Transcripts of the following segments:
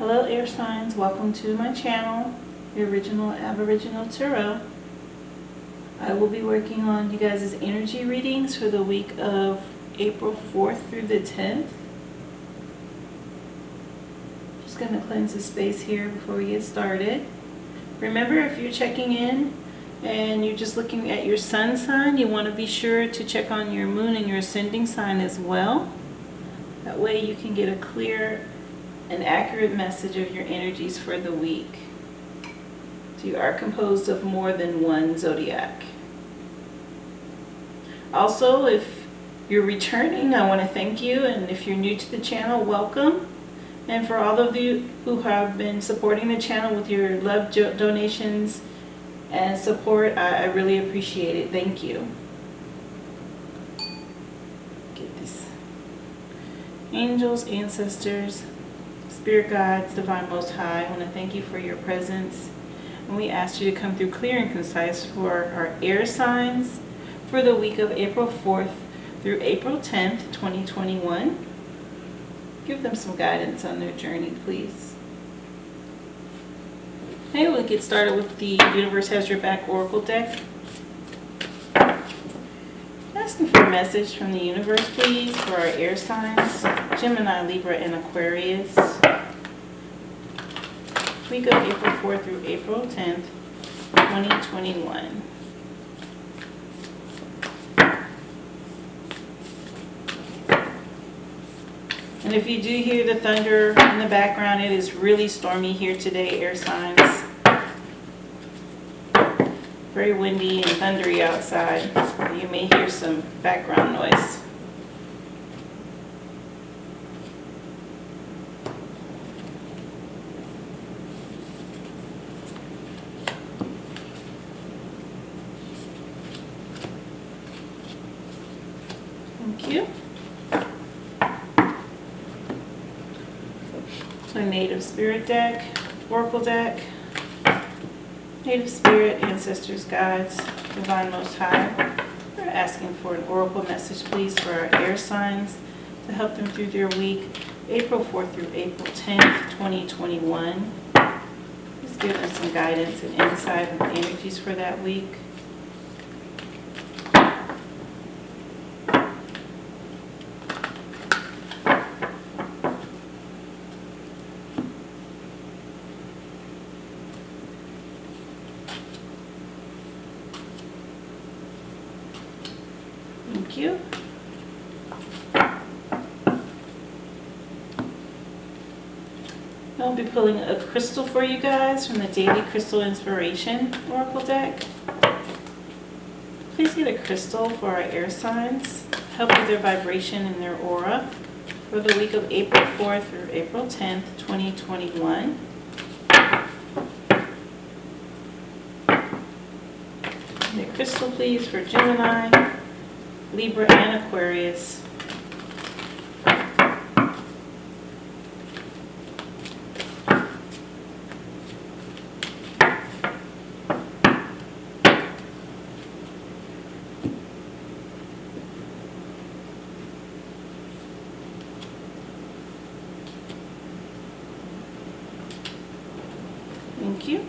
Hello air signs, welcome to my channel, the original Aboriginal Tarot. I will be working on you guys' energy readings for the week of April 4th through the 10th. Just going to cleanse the space here before we get started. Remember, if you're checking in and you're just looking at your sun sign, you want to be sure to check on your moon and your ascending sign as well. That way you can get a clear and accurate message of your energies for the week. So you are composed of more than one zodiac. Also, if you're returning, I want to thank you, and if you're new to the channel, welcome. And for all of you who have been supporting the channel with your love donations and support, I really appreciate it. Thank you. Get this. Angels, ancestors, Spirit guides, Divine Most High, I want to thank you for your presence. And we ask you to come through clear and concise for our air signs for the week of April 4th through April 10th, 2021. Give them some guidance on their journey, please. Okay, we'll get started with the Universe Has Your Back Oracle deck. Asking for a message from the universe, please, for our air signs, Gemini, Libra, and Aquarius. Week of April 4th through April 10th, 2021. And if you do hear the thunder in the background, it is really stormy here today, air signs. Very windy and thundery outside. You may hear some background noise. Thank you. A Native Spirit deck, Oracle deck, Native Spirit, Ancestors, Guides, Divine Most High. We're asking for an Oracle message, please, for our air signs to help them through their week, April 4th through April 10th, 2021. Just give them some guidance and insight on the energies for that week. Thank you. I'll be pulling a crystal for you guys from the Daily Crystal Inspiration Oracle deck. Please get a crystal for our air signs. Help with their vibration and their aura for the week of April 4th through April 10th, 2021. The crystal, please, for Gemini, Libra, and Aquarius. Thank you.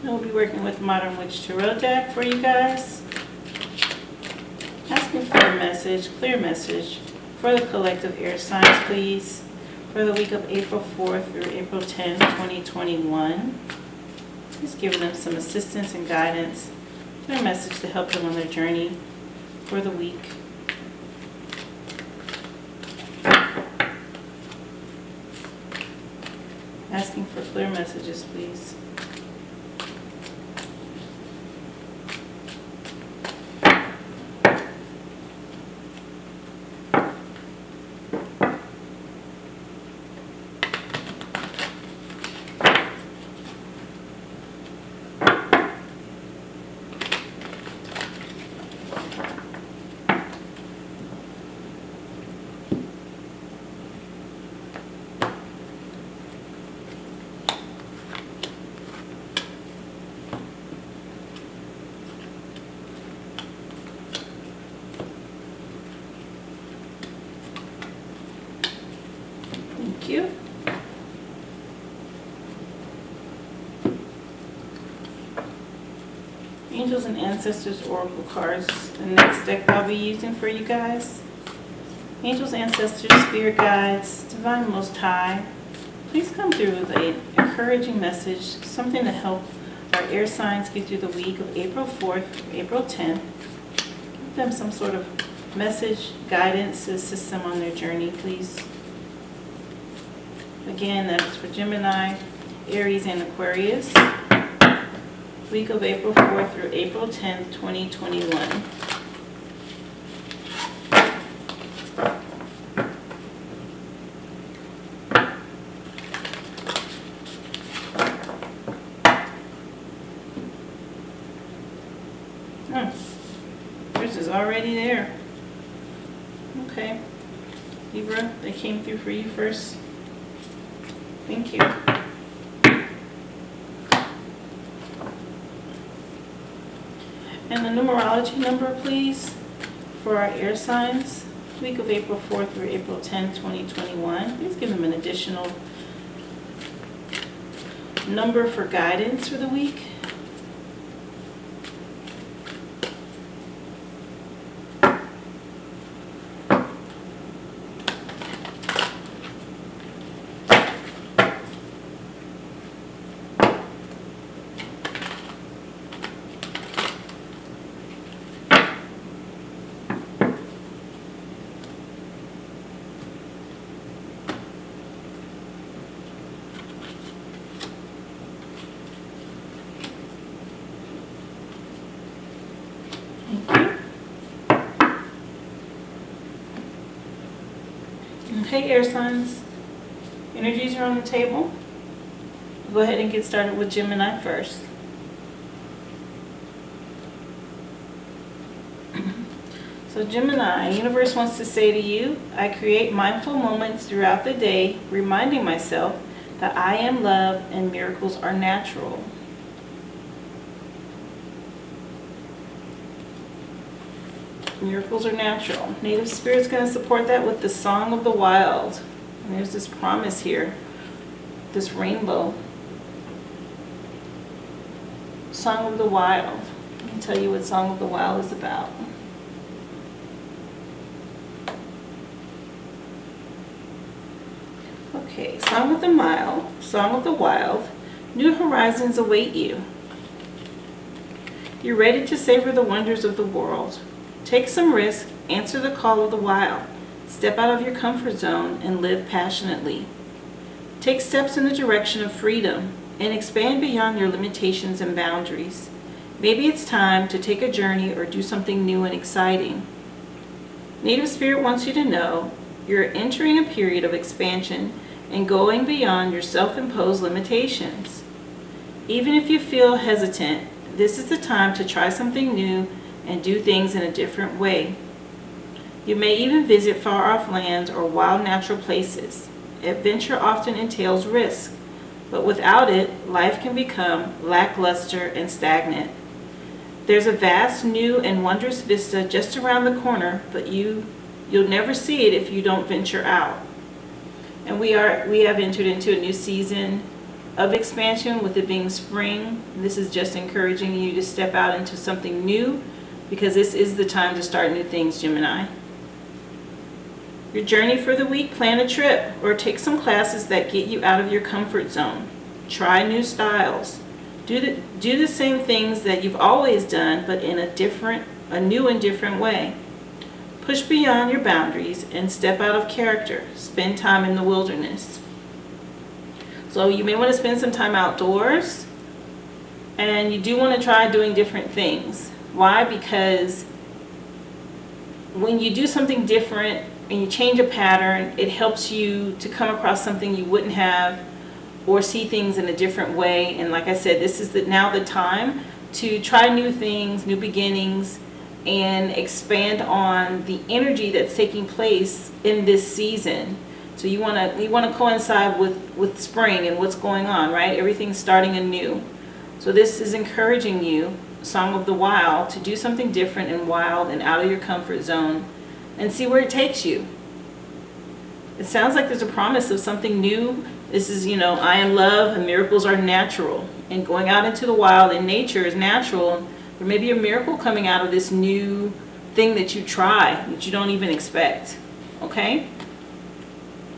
We'll be working with Modern Witch Tarot deck for you guys. Asking for a message, clear message, for the collective air signs, please, for the week of April 4th through April 10th, 2021. Just giving them some assistance and guidance, their message to help them on their journey for the week. Asking for clear messages, please. Angels and Ancestors Oracle cards, the next deck I'll be using for you guys. Angels, Ancestors, Spirit Guides, Divine Most High, please come through with an encouraging message, something to help our air signs get through the week of April 4th through April 10th. Give them some sort of message, guidance to assist them on their journey, please. Again, that is for Gemini, Aries, and Aquarius. Week of April 4th through April 10th, 2021. Yours is already there. Okay. Libra, they came through for you first. Thank you. And the numerology number, please, for our air signs, week of April 4th through April 10th, 2021. Please give them an additional number for guidance for the week. Okay, air signs, energies are on the table. We'll go ahead and get started with Gemini first. So Gemini, universe wants to say to you, I create mindful moments throughout the day, reminding myself that I am love and miracles are natural. Miracles are natural. Native Spirit's going to support that with the Song of the Wild. And there's this promise here, this rainbow. Song of the Wild. Let me tell you what Song of the Wild is about. Okay, Song of the Wild. New horizons await you. You're ready to savor the wonders of the world. Take some risk, answer the call of the wild, step out of your comfort zone and live passionately. Take steps in the direction of freedom and expand beyond your limitations and boundaries. Maybe it's time to take a journey or do something new and exciting. Native Spirit wants you to know you're entering a period of expansion and going beyond your self-imposed limitations. Even if you feel hesitant, this is the time to try something new and do things in a different way. You may even visit far-off lands or wild natural places. Adventure often entails risk, but without it, life can become lackluster and stagnant. There's a vast, new, and wondrous vista just around the corner, but you'll never see it if you don't venture out. And we have entered into a new season of expansion, with it being spring. This is just encouraging you to step out into something new, because this is the time to start new things, Gemini. Your journey for the week, plan a trip or take some classes that get you out of your comfort zone. Try new styles. Do the same things that you've always done, but in a new and different way. Push beyond your boundaries and step out of character. Spend time in the wilderness. So you may want to spend some time outdoors, and you do want to try doing different things. Why? Because when you do something different and you change a pattern, it helps you to come across something you wouldn't have, or see things in a different way. And like I said, this is now the time to try new things, new beginnings, and expand on the energy that's taking place in this season. So you want to coincide with spring and what's going on, right? Everything's starting anew. So this is encouraging you, Song of the Wild, to do something different and wild and out of your comfort zone and see where it takes you. It sounds like there's a promise of something new. This is, I am love and miracles are natural. And going out into the wild and nature is natural. Or maybe a miracle coming out of this new thing that you try that you don't even expect. Okay?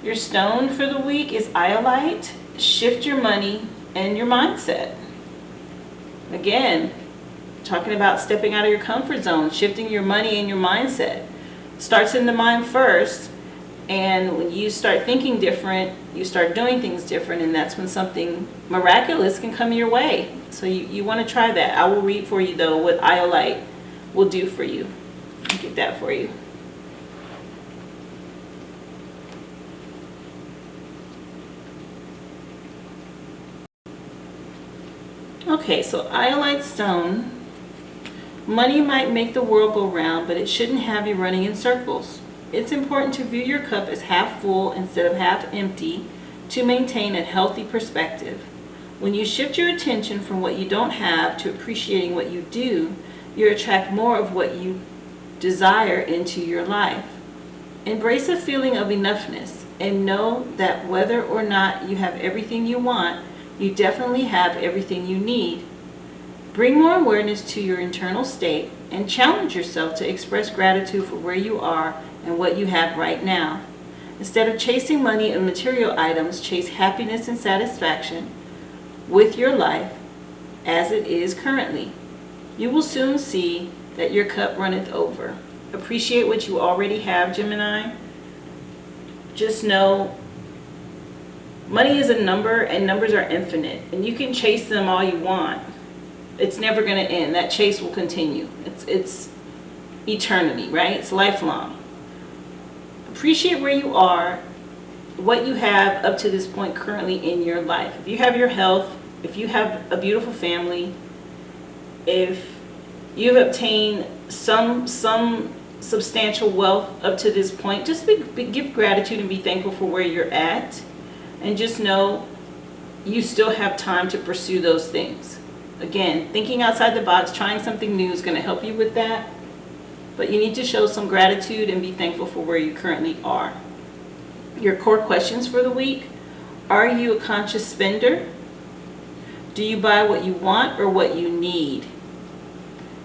Your stone for the week is iolite. Shift your money and your mindset. Again, talking about stepping out of your comfort zone, shifting your money and your mindset. Starts in the mind first, and when you start thinking different, you start doing things different, and that's when something miraculous can come your way. So you want to try that. I will read for you though what iolite will do for you. I'll get that for you. Okay, so iolite stone. Money might make the world go round, but it shouldn't have you running in circles. It's important to view your cup as half full instead of half empty to maintain a healthy perspective. When you shift your attention from what you don't have to appreciating what you do, you attract more of what you desire into your life. Embrace a feeling of enoughness and know that whether or not you have everything you want, you definitely have everything you need. Bring more awareness to your internal state and challenge yourself to express gratitude for where you are and what you have right now. Instead of chasing money and material items, chase happiness and satisfaction with your life as it is currently. You will soon see that your cup runneth over. Appreciate what you already have, Gemini. Just know money is a number, and numbers are infinite, and you can chase them all you want. It's never going to end. That chase will continue. It's eternity, right? It's lifelong. Appreciate where you are, what you have up to this point currently in your life. If you have your health, if you have a beautiful family, if you've obtained some substantial wealth up to this point, just give gratitude and be thankful for where you're at, and just know you still have time to pursue those things. Again, thinking outside the box, trying something new is going to help you with that. But you need to show some gratitude and be thankful for where you currently are. Your core questions for the week: are you a conscious spender? Do you buy what you want or what you need?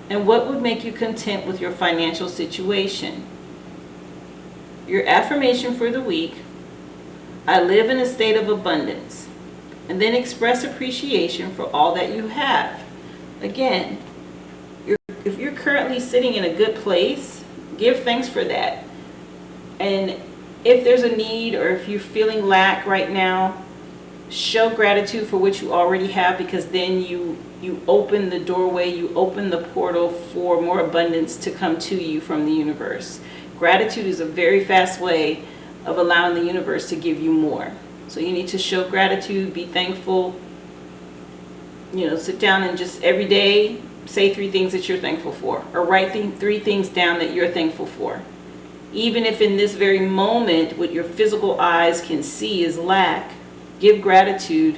And what would make you content with your financial situation? Your affirmation for the week: I live in a state of abundance. And then express appreciation for all that you have. Again, if you're currently sitting in a good place, give thanks for that. And if there's a need, or if you're feeling lack right now, show gratitude for what you already have, because then you open the doorway, you open the portal for more abundance to come to you from the universe. Gratitude is a very fast way of allowing the universe to give you more. So you need to show gratitude, be thankful. Sit down and just every day say 3 things that you're thankful for, or write 3 things down that you're thankful for. Even if in this very moment what your physical eyes can see is lack, give gratitude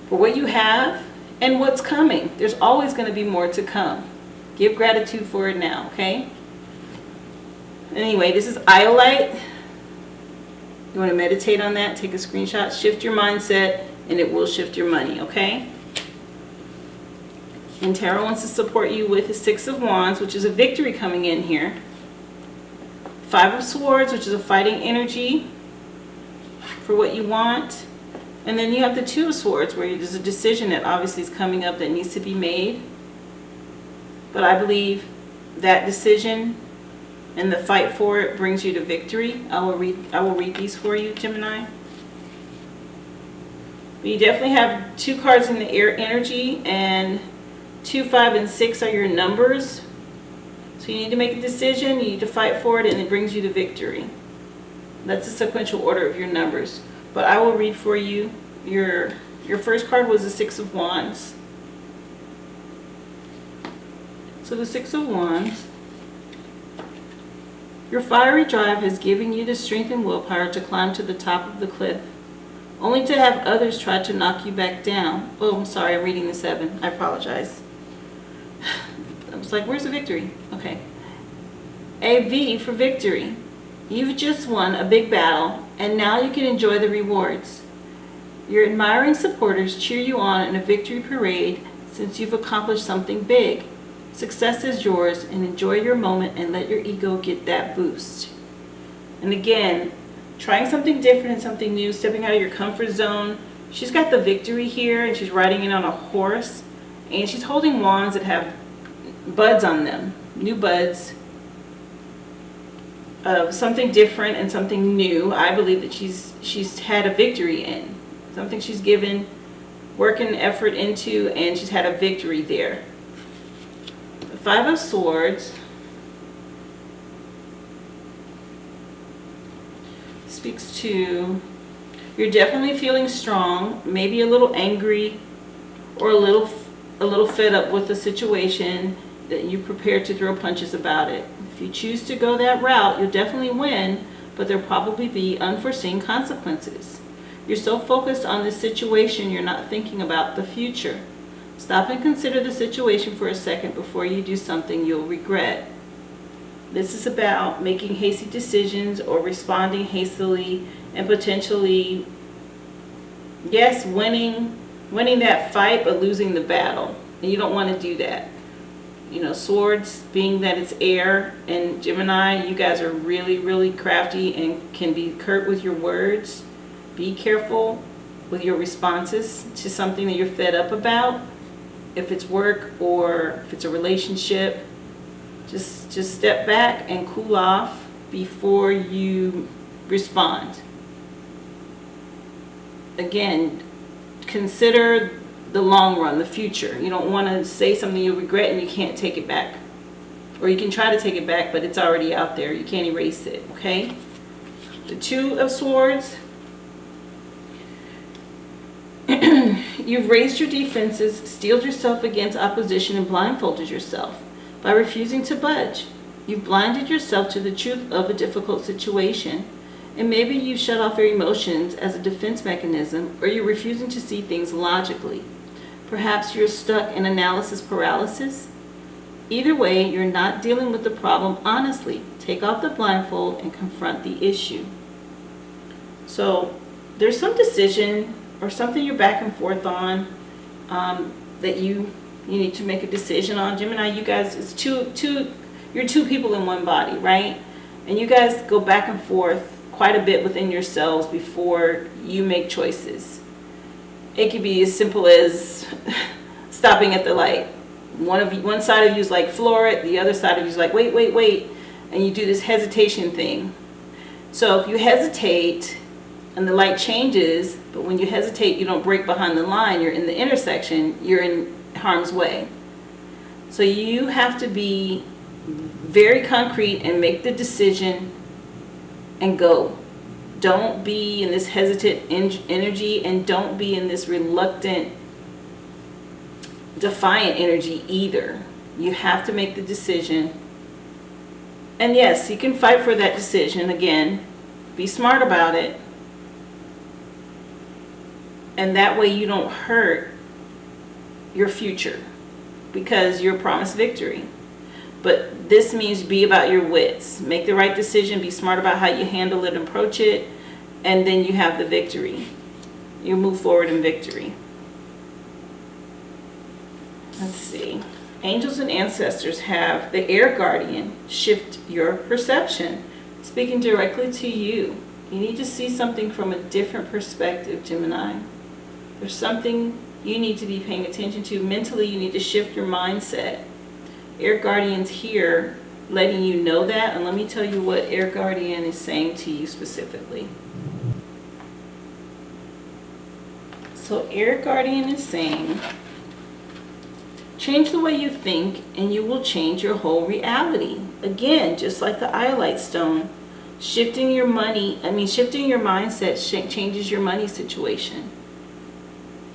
for what you have and what's coming. There's always going to be more to come. Give gratitude for it now, okay? Anyway, this is iolite. You want to meditate on that, take a screenshot, shift your mindset, and it will shift your money, okay? And Tarot wants to support you with the 6 of Wands, which is a victory coming in here. 5 of Swords, which is a fighting energy for what you want. And then you have the 2 of Swords, where there's a decision that obviously is coming up that needs to be made. But I believe that decision and the fight for it brings you to victory. I will read these for you, Gemini. But you definitely have 2 cards in the air energy, and 2, 5, and 6 are your numbers. So you need to make a decision, you need to fight for it, and it brings you to victory. That's the sequential order of your numbers. But I will read for you. Your first card was the 6 of Wands. So the 6 of Wands. Your fiery drive has given you the strength and willpower to climb to the top of the cliff, only to have others try to knock you back down. Oh, I'm sorry, I'm reading the 7. I apologize. I was like, where's the victory? Okay. A V for victory. You've just won a big battle, and now you can enjoy the rewards. Your admiring supporters cheer you on in a victory parade since you've accomplished something big. Success is yours, and enjoy your moment and let your ego get that boost. And again, trying something different and something new, stepping out of your comfort zone. She's got the victory here, and she's riding in on a horse, and she's holding wands that have buds on them, new buds of something different and something new. I believe that she's had a victory in something she's given work and effort into, and she's had a victory there. The Five of Swords speaks to, you're definitely feeling strong, maybe a little angry or a little fed up with the situation, that you prepared to throw punches about it. If you choose to go that route, you'll definitely win, but there'll probably be unforeseen consequences. You're so focused on this situation, you're not thinking about the future. Stop and consider the situation for a second before you do something you'll regret. This is about making hasty decisions or responding hastily and potentially, yes, winning that fight, but losing the battle. And you don't want to do that. You know, swords, being that it's air, and Gemini, you guys are really, really crafty and can be curt with your words. Be careful with your responses to something that you're fed up about. If it's work or if it's a relationship, just step back and cool off before you respond. Again, consider the long run, the future. You don't want to say something you'll regret and you can't take it back. Or you can try to take it back, but it's already out there. You can't erase it, okay? The Two of Swords. You've raised your defenses, steeled yourself against opposition, and blindfolded yourself by refusing to budge. You've blinded yourself to the truth of a difficult situation, and maybe you shut off your emotions as a defense mechanism, or you're refusing to see things logically. Perhaps you're stuck in analysis paralysis. Either way, you're not dealing with the problem honestly. Take off the blindfold and confront the issue. So there's some decision or something you're back and forth on that you need to make a decision on. Gemini, you guys, it's you're two people in one body, right? And you guys go back and forth quite a bit within yourselves before you make choices. It could be as simple as stopping at the light. One side of you is like, floor it. The other side of you is like, wait. And you do this hesitation thing. So if you hesitate and the light changes, but when you hesitate, you don't break behind the line, you're in the intersection, you're in harm's way. So you have to be very concrete and make the decision and go. Don't be in this hesitant energy, and don't be in this reluctant, defiant energy either. You have to make the decision. And yes, you can fight for that decision. Again, be smart about it. And that way you don't hurt your future, because you're promised victory. But this means be about your wits. Make the right decision. Be smart about how you handle it and approach it. And then you have the victory. You move forward in victory. Let's see. Angels and ancestors have the air guardian shift your perception. Speaking directly to you. You need to see something from a different perspective, Gemini. There's something you need to be paying attention to. Mentally, you need to shift your mindset. Air guardian's here letting you know that, and let me tell you what air guardian is saying to you specifically. So air guardian is saying, change the way you think and you will change your whole reality. Again, just like the iolite stone, shifting your mindset changes your money situation.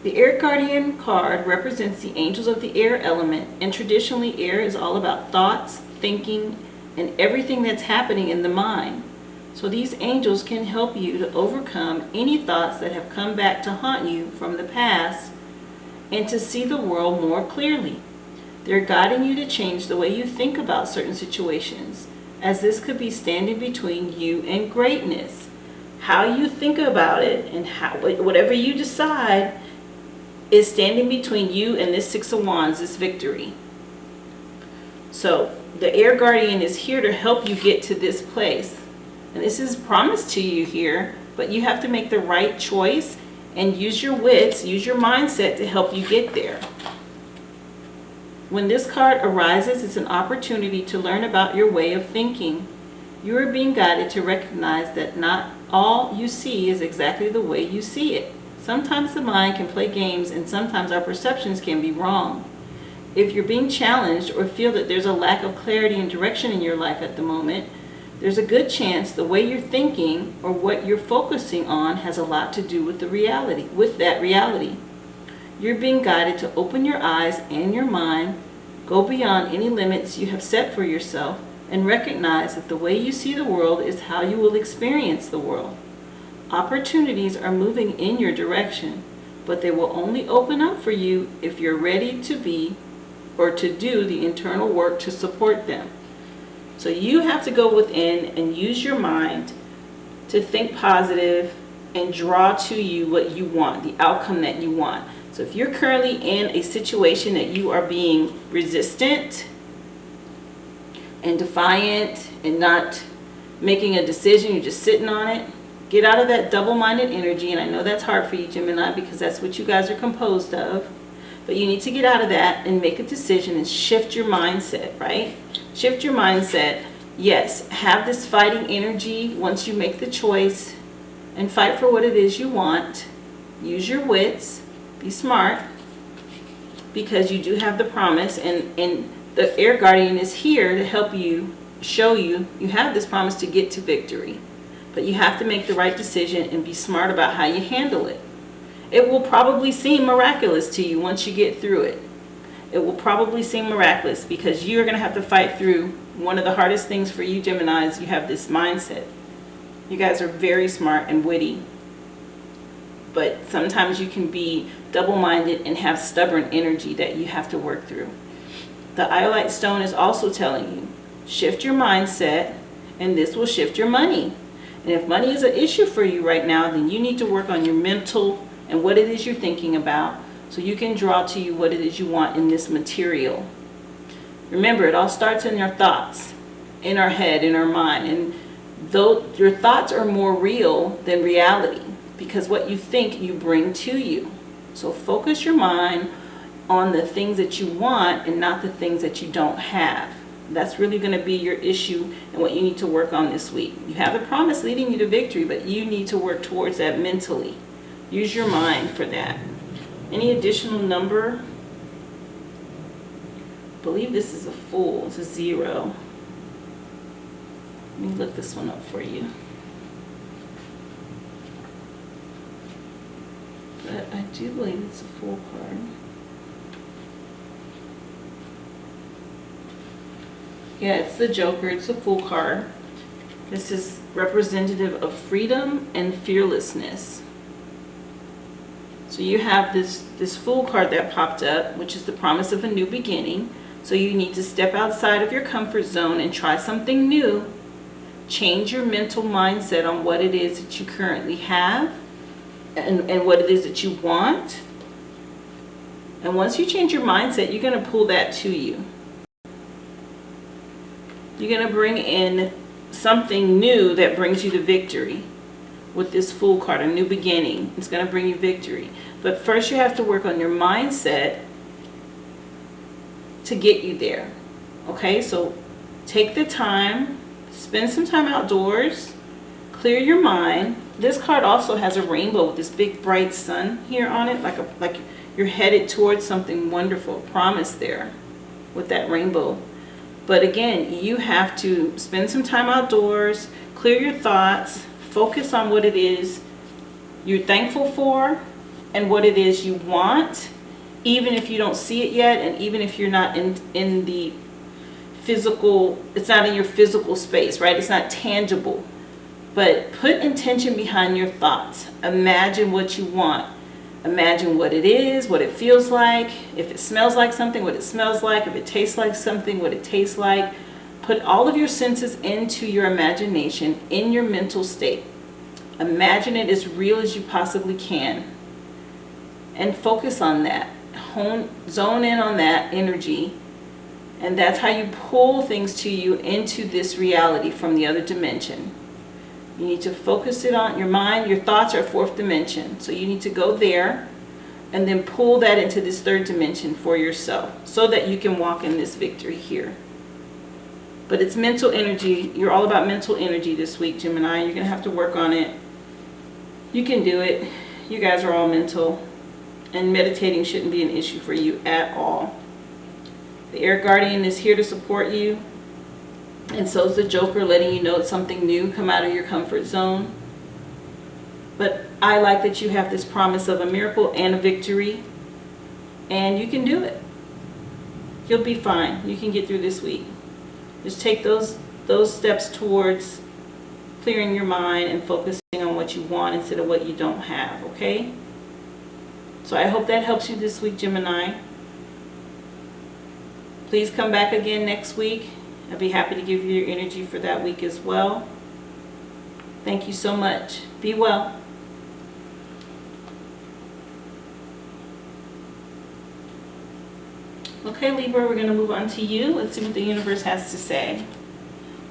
The Air Guardian card represents the angels of the air element, and traditionally air is all about thoughts, thinking, and everything that's happening in the mind. So these angels can help you to overcome any thoughts that have come back to haunt you from the past and to see the world more clearly. They're guiding you to change the way you think about certain situations, as this could be standing between you and greatness. How you think about it and whatever you decide is standing between you and this Six of Wands, this victory. So the air guardian is here to help you get to this place. And this is promised to you here, but you have to make the right choice and use your wits, use your mindset to help you get there. When this card arises, it's an opportunity to learn about your way of thinking. You are being guided to recognize that not all you see is exactly the way you see it. Sometimes the mind can play games, and sometimes our perceptions can be wrong. If you're being challenged or feel that there's a lack of clarity and direction in your life at the moment, there's a good chance the way you're thinking or what you're focusing on has a lot to do with that reality. You're being guided to open your eyes and your mind, go beyond any limits you have set for yourself, and recognize that the way you see the world is how you will experience the world. Opportunities are moving in your direction, but they will only open up for you if you're ready to be or to do the internal work to support them. So you have to go within and use your mind to think positive and draw to you what you want, the outcome that you want. So if you're currently in a situation that you are being resistant and defiant and not making a decision, you're just sitting on it, get out of that double-minded energy. And I know that's hard for you, Gemini, because that's what you guys are composed of. But you need to get out of that and make a decision and shift your mindset, right? Shift your mindset. Yes, have this fighting energy once you make the choice and fight for what it is you want. Use your wits. Be smart, because you do have the promise, and the air guardian is here to help you, show you have this promise to get to victory. But you have to make the right decision and be smart about how you handle it. It will probably seem miraculous to you once you get through it. It will probably seem miraculous because you're going to have to fight through one of the hardest things for you, Geminis. You have this mindset. You guys are very smart and witty, but sometimes you can be double-minded and have stubborn energy that you have to work through. The iolite stone is also telling you, shift your mindset, and this will shift your money. And if money is an issue for you right now, then you need to work on your mental and what it is you're thinking about, so you can draw to you what it is you want in this material. Remember, it all starts in your thoughts, in our head, in our mind. And though your thoughts are more real than reality, because what you think you bring to you. So focus your mind on the things that you want and not the things that you don't have. That's really going to be your issue and what you need to work on this week. You have the promise leading you to victory, but you need to work towards that mentally. Use your mind for that. Any additional number? I believe this is a Fool. It's a 0. Let me look this one up for you. But I do believe it's a Fool card. Yeah, it's the Joker. It's a Fool card. This is representative of freedom and fearlessness. So you have this Fool card that popped up, which is the promise of a new beginning. So you need to step outside of your comfort zone and try something new. Change your mental mindset on what it is that you currently have and what it is that you want. And once you change your mindset, you're going to pull that to you. You're going to bring in something new that brings you to victory. With this Fool card, a new beginning. It's going to bring you victory. But first you have to work on your mindset to get you there. Okay, so take the time, spend some time outdoors, clear your mind. This card also has a rainbow with this big bright sun here on it, like you're headed towards something wonderful, promise there with that rainbow. But again, you have to spend some time outdoors, clear your thoughts, focus on what it is you're thankful for and what it is you want, even if you don't see it yet, and even if you're not in the physical, it's not in your physical space, right? It's not tangible. But put intention behind your thoughts. Imagine what you want. Imagine what it is, what it feels like, if it smells like something, what it smells like, if it tastes like something, what it tastes like. Put all of your senses into your imagination in your mental state. Imagine it as real as you possibly can. And focus on that. Zone in on that energy And that's how you pull things to you into this reality from the other dimension. You need to focus it on your mind. Your thoughts are fourth dimension. So you need to go there and then pull that into this third dimension for yourself so that you can walk in this victory here. But it's mental energy. You're all about mental energy this week, Gemini. You're going to have to work on it. You can do it. You guys are all mental. And meditating shouldn't be an issue for you at all. The air guardian is here to support you. And so is the Joker, letting you know it's something new. Come out of your comfort zone. But I like that you have this promise of a miracle and a victory. And you can do it. You'll be fine. You can get through this week. Just take those steps towards clearing your mind and focusing on what you want instead of what you don't have, okay? So I hope that helps you this week, Gemini. Please come back again next week. I'll be happy to give you your energy for that week as well. Thank you so much. Be well. Okay, Libra, we're going to move on to you. Let's see what the universe has to say.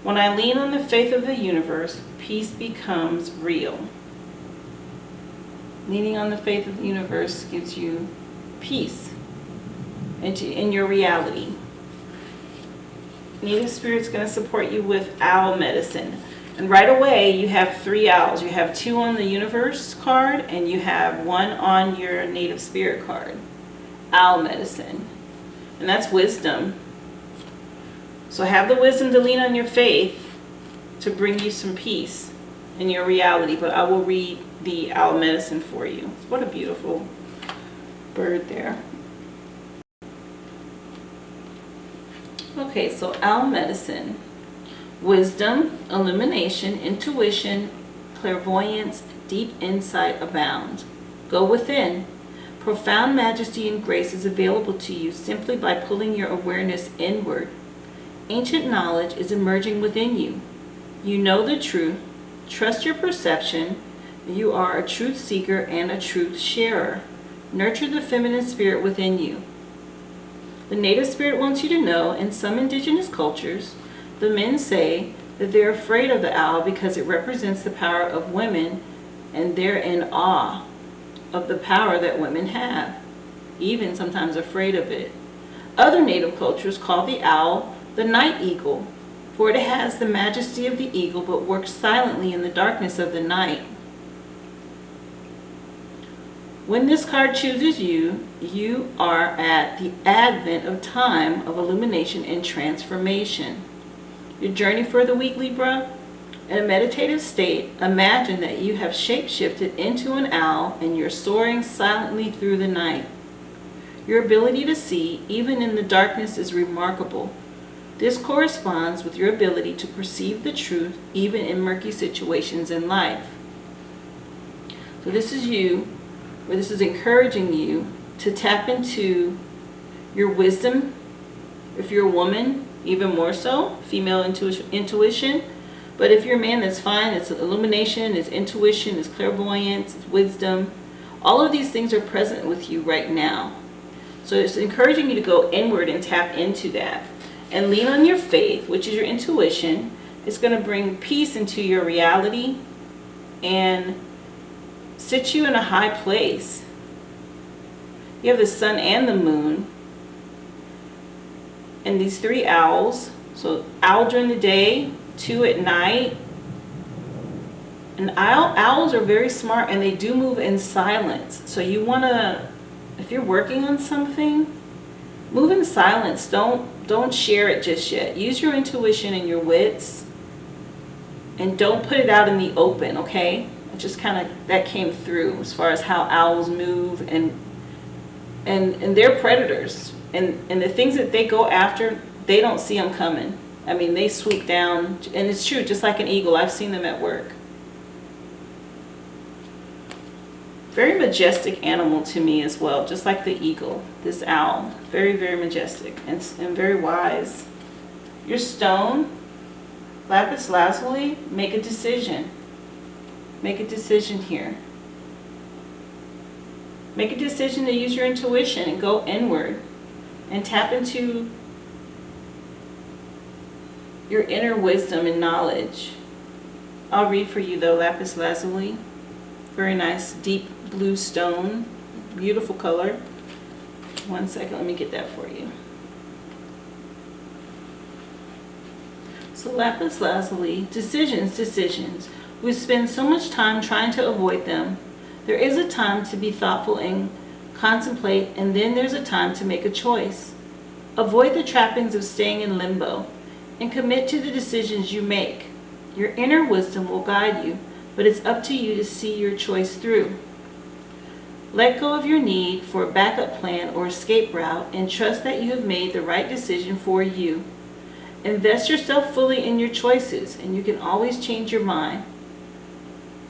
When I lean on the faith of the universe, peace becomes real. Leaning on the faith of the universe gives you peace in your reality. Native Spirit's going to support you with owl medicine. And right away, you have 3 owls. You have 2 on the universe card, and you have 1 on your Native Spirit card. Owl medicine. And that's wisdom. So have the wisdom to lean on your faith to bring you some peace in your reality. But I will read the owl medicine for you. What a beautiful bird there. Okay, so owl medicine. Wisdom, illumination, intuition, clairvoyance, deep insight abound. Go within. Profound majesty and grace is available to you simply by pulling your awareness inward. Ancient knowledge is emerging within you. You know the truth. Trust your perception. You are a truth seeker and a truth sharer. Nurture the feminine spirit within you. The Native Spirit wants you to know, in some indigenous cultures, the men say that they're afraid of the owl because it represents the power of women, and they're in awe of the power that women have, even sometimes afraid of it. Other Native cultures call the owl the night eagle, for it has the majesty of the eagle but works silently in the darkness of the night. When this card chooses you, you are at the advent of time of illumination and transformation. Your journey for the week, Libra, in a meditative state, imagine that you have shape-shifted into an owl and you're soaring silently through the night. Your ability to see, even in the darkness, is remarkable. This corresponds with your ability to perceive the truth, even in murky situations in life. So this is you, where this is encouraging you to tap into your wisdom. If you're a woman, even more so, female intuition. But if you're a man, that's fine. It's illumination, it's intuition, it's clairvoyance, it's wisdom. All of these things are present with you right now. So it's encouraging you to go inward and tap into that. And lean on your faith, which is your intuition. It's going to bring peace into your reality and sit you in a high place. You have the sun and the moon. And these 3 owls. So owl during the day, 2 at night. And owls are very smart, and they do move in silence. So you want to, if you're working on something, move in silence. Don't share it just yet. Use your intuition and your wits, and don't put it out in the open, okay? It just kind of, that came through as far as how owls move, and they're predators. And the things that they go after, they don't see them coming. I mean, they swoop down, and it's true, just like an eagle. I've seen them at work. Very majestic animal to me as well, just like the eagle, this owl. Very, very majestic and very wise. Your stone, lapis lazuli, make a decision. Make a decision here. Make a decision to use your intuition and go inward and tap into your inner wisdom and knowledge. I'll read for you though. Lapis lazuli, very nice deep blue stone, beautiful color. One second, let me get that for you. So lapis lazuli, decisions. We spend so much time trying to avoid them. There is a time to be thoughtful and contemplate, and then there's a time to make a choice. Avoid the trappings of staying in limbo and commit to the decisions you make. Your inner wisdom will guide you, but it's up to you to see your choice through. Let go of your need for a backup plan or escape route and trust that you have made the right decision for you. Invest yourself fully in your choices, and you can always change your mind.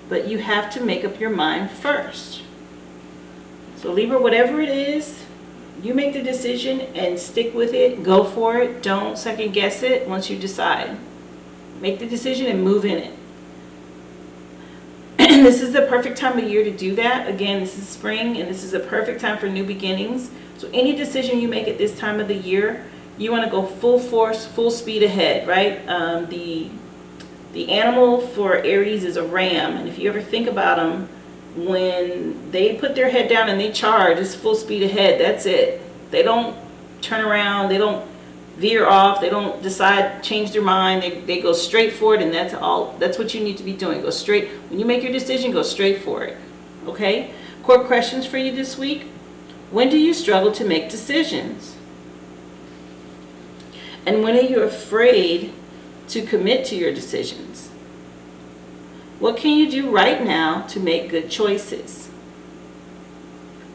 But you have to make up your mind first. So Libra, whatever it is, you make the decision and stick with it. Go for it. Don't second guess it once you decide. Make the decision and move in it. This is the perfect time of year to do that. Again, this is spring, and this is a perfect time for new beginnings. So any decision you make at this time of the year, you want to go full force, full speed ahead, right? The animal for Aries is a ram, and if you ever think about them, when they put their head down and they charge, it's full speed ahead. That's it. They don't turn around. They don't veer off. They don't decide, change their mind. They go straight for it, and that's all. That's what you need to be doing. Go straight. When you make your decision, go straight for it. Okay? Core questions for you this week. When do you struggle to make decisions? And when are you afraid to commit to your decisions? What can you do right now to make good choices?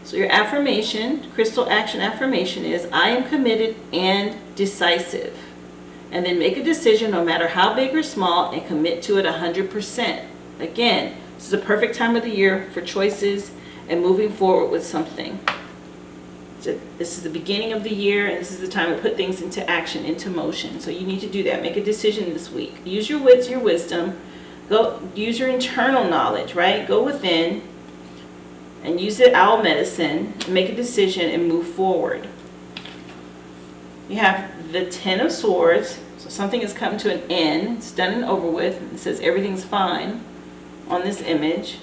So your affirmation, crystal action affirmation is, I am committed and decisive. And then make a decision no matter how big or small and commit to it 100%. Again, this is a perfect time of the year for choices and moving forward with something. So this is the beginning of the year, and this is the time to put things into action, into motion. So you need to do that. Make a decision this week. Use your wits, your wisdom. Go use your internal knowledge, right? Go within and use the owl medicine and make a decision and move forward. You have the Ten of Swords. So something has come to an end. It's done and over with. It says everything's fine on this image.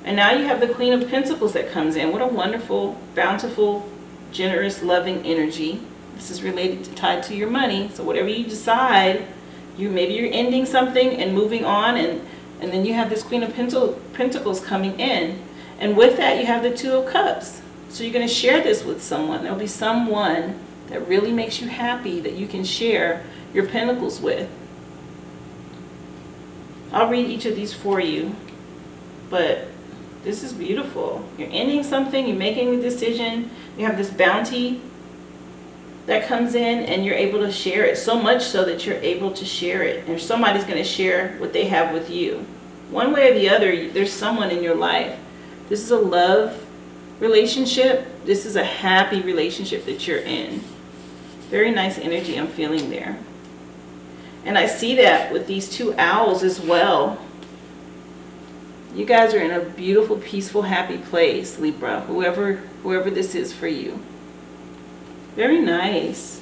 And now you have the Queen of Pentacles that comes in. What a wonderful, bountiful, generous, loving energy. This is related to, tied to your money. So whatever you decide, maybe you're ending something and moving on, and then you have this Queen of Pentacles coming in. And with that, you have the Two of Cups. So you're going to share this with someone. There'll be someone that really makes you happy that you can share your pentacles with. I'll read each of these for you, but this is beautiful. You're ending something, you're making a decision, you have this bounty that comes in, and you're able to share it, so much so that you're able to share it. And somebody's going to share what they have with you. One way or the other, there's someone in your life. This is a love relationship. This is a happy relationship that you're in. Very nice energy I'm feeling there. And I see that with these two owls as well. You guys are in a beautiful, peaceful, happy place, Libra, whoever this is for you. Very nice.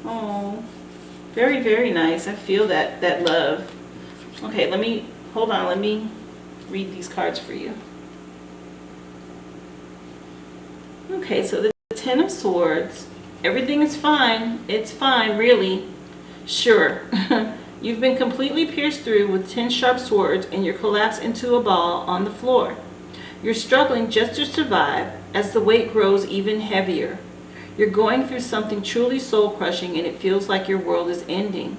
Oh, very, very nice. I feel that love. Okay, hold on, let me read these cards for you. Okay, so the Ten of Swords, everything is fine. It's fine, really. Sure. You've been completely pierced through with 10 sharp swords, and you're collapsed into a ball on the floor. You're struggling just to survive as the weight grows even heavier. You're going through something truly soul-crushing, and it feels like your world is ending.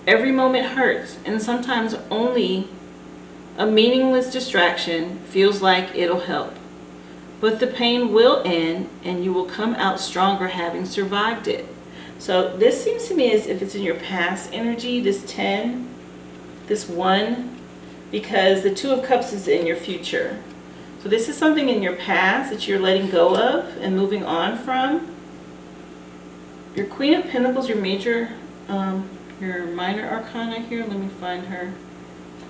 Every moment hurts, and sometimes only a meaningless distraction feels like it'll help. But the pain will end, and you will come out stronger having survived it. So this seems to me as if it's in your past energy, this 10, this 1, because the Two of Cups is in your future. So this is something in your past that you're letting go of and moving on from. Your Queen of Pentacles, your major, your minor arcana here. Let me find her.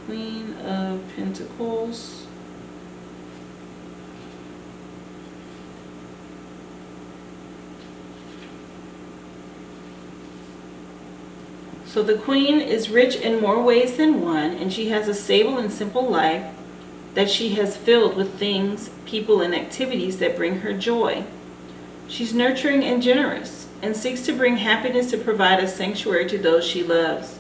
Queen of Pentacles. So the Queen is rich in more ways than one, and she has a stable and simple life that she has filled with things, people, and activities that bring her joy. She's nurturing and generous, and seeks to bring happiness to provide a sanctuary to those she loves.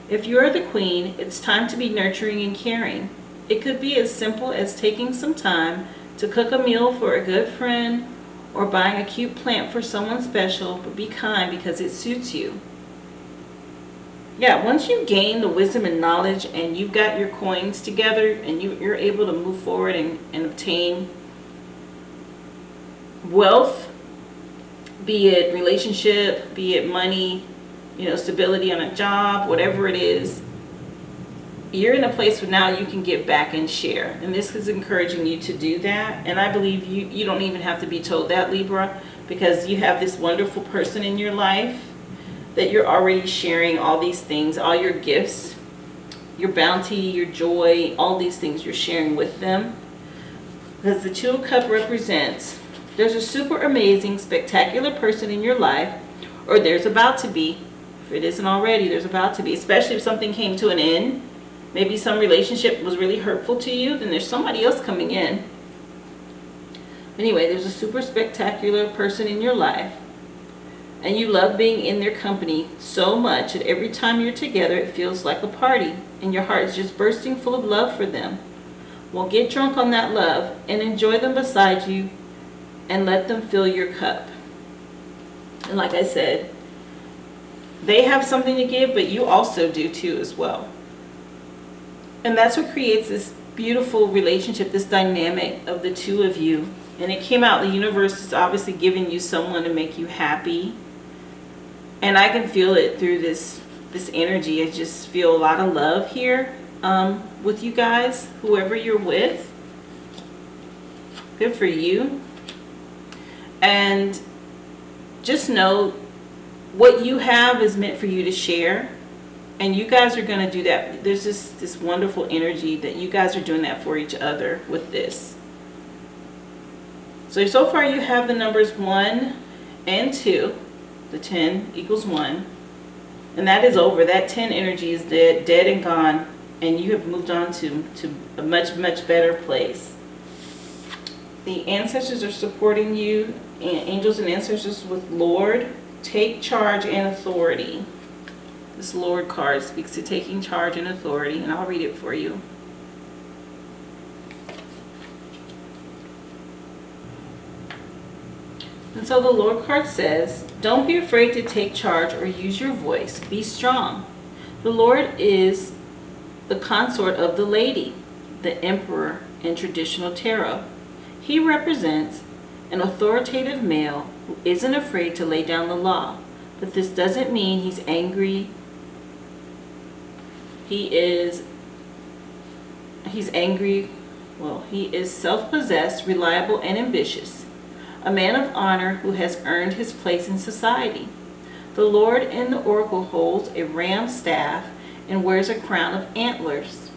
If you are the Queen, it's time to be nurturing and caring. It could be as simple as taking some time to cook a meal for a good friend, or buying a cute plant for someone special, but be kind because it suits you. Yeah, once you gain the wisdom and knowledge and you've got your coins together and you're able to move forward and obtain wealth, be it relationship, be it money, stability on a job, whatever it is, you're in a place where now you can give back and share. And this is encouraging you to do that. And I believe you don't even have to be told that, Libra, because you have this wonderful person in your life that you're already sharing all these things, all your gifts, your bounty, your joy, all these things you're sharing with them. Because the Two of Cups represents, there's a super amazing, spectacular person in your life, or there's about to be. If it isn't already, there's about to be, especially if something came to an end. Maybe some relationship was really hurtful to you, then there's somebody else coming in. Anyway, there's a super spectacular person in your life, and you love being in their company so much that every time you're together it feels like a party, and your heart is just bursting full of love for them. Well, get drunk on that love and enjoy them beside you, and let them fill your cup. And like I said, they have something to give, but you also do too as well. And that's what creates this beautiful relationship, this dynamic of the two of you. And it came out, the universe is obviously giving you someone to make you happy. And I can feel it through this energy. I just feel a lot of love here with you guys, whoever you're with. Good for you. And just know what you have is meant for you to share. And you guys are going to do that. There's this wonderful energy that you guys are doing that for each other with this. So far you have the numbers 1 and 2. The 10 equals 1. And that is over. That 10 energy is dead and gone. And you have moved on to a much, much better place. The ancestors are supporting you. Angels and ancestors with Lord. Take charge and authority. This Lord card speaks to taking charge and authority, and I'll read it for you. And so the Lord card says, don't be afraid to take charge or use your voice. Be strong. The Lord is the consort of the lady, the emperor in traditional tarot. He represents an authoritative male who isn't afraid to lay down the law. But this doesn't mean he's angry. He's angry. Well, he is self-possessed, reliable, and ambitious. A man of honor who has earned his place in society. The Lord in the oracle holds a ram staff and wears a crown of antlers,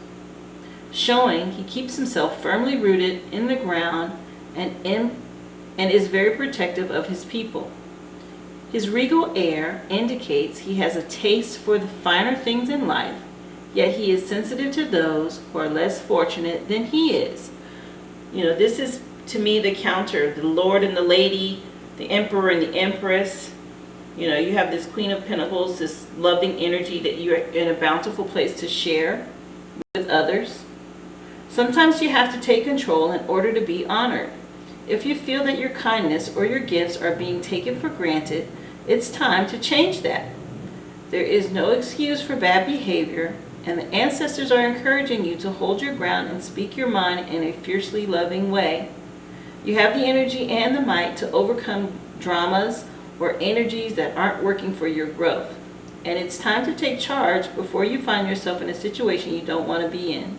showing he keeps himself firmly rooted in the ground and is very protective of his people. His regal air indicates he has a taste for the finer things in life, yet he is sensitive to those who are less fortunate than he is. This is, to me, the counter. The Lord and the Lady, the Emperor and the Empress. You have this Queen of Pentacles, this loving energy that you're in a bountiful place to share with others. Sometimes you have to take control in order to be honored. If you feel that your kindness or your gifts are being taken for granted, it's time to change that. There is no excuse for bad behavior, and the ancestors are encouraging you to hold your ground and speak your mind in a fiercely loving way. You have the energy and the might to overcome dramas or energies that aren't working for your growth. And it's time to take charge before you find yourself in a situation you don't want to be in.